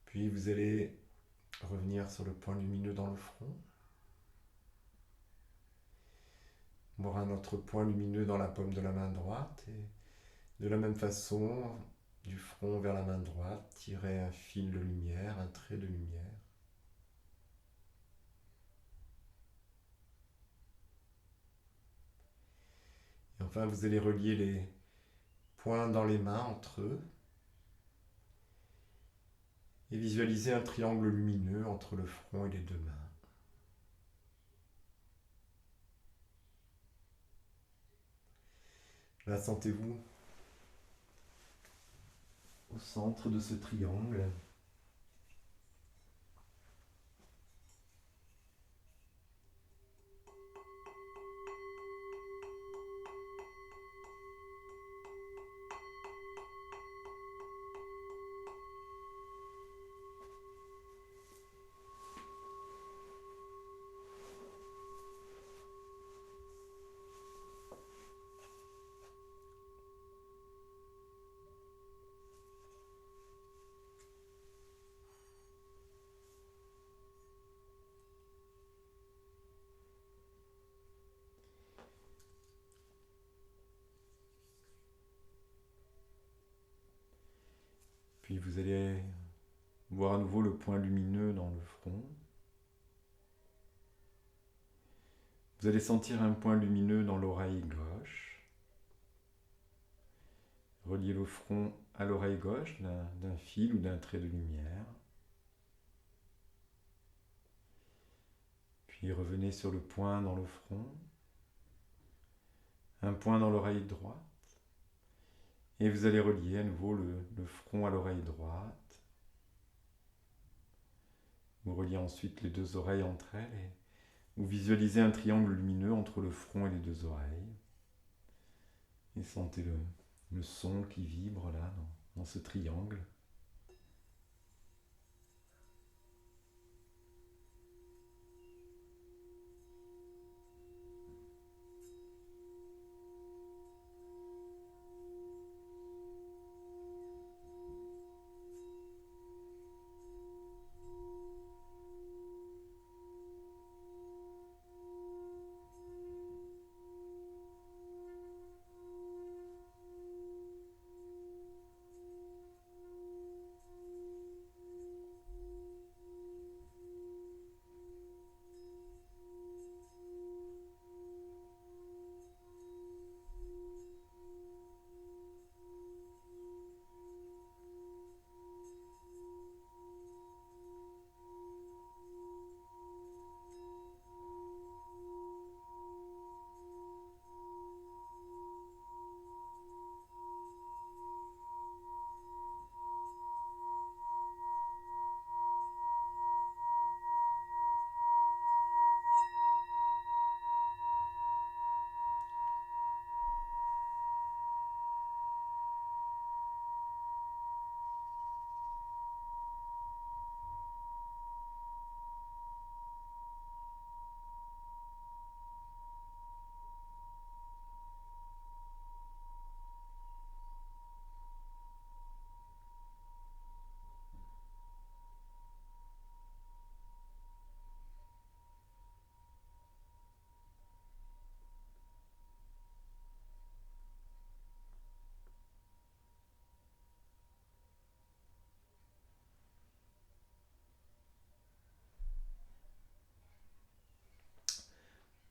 Speaker 2: Puis vous allez revenir sur le point lumineux dans le front. Voir un autre point lumineux dans la paume de la main droite. Et de la même façon, du front vers la main droite, tirer un fil de lumière, un trait de lumière. Et enfin, vous allez relier les points dans les mains entre eux et visualiser un triangle lumineux entre le front et les deux mains. Là, sentez-vous
Speaker 3: Au centre de ce triangle,
Speaker 1: Puis vous allez voir à nouveau le point lumineux dans le front. Vous allez sentir un point lumineux dans l'oreille gauche. Reliez le front à l'oreille gauche d'un fil ou d'un trait de lumière. Puis revenez sur le point dans le front. Un point dans l'oreille droite. Et vous allez relier à nouveau le front à l'oreille droite. Vous reliez ensuite les deux oreilles entre elles et vous visualisez un triangle lumineux entre le front et les deux oreilles. Et sentez le son qui vibre là dans ce triangle.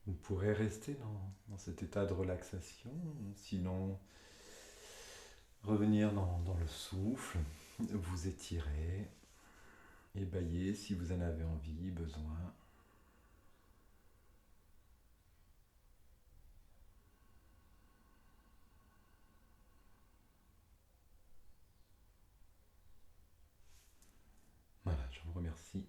Speaker 1: Vous pourrez rester dans cet état de relaxation, sinon revenir dans le souffle, vous étirer, ébayer si vous en avez envie, besoin. Voilà, je vous remercie.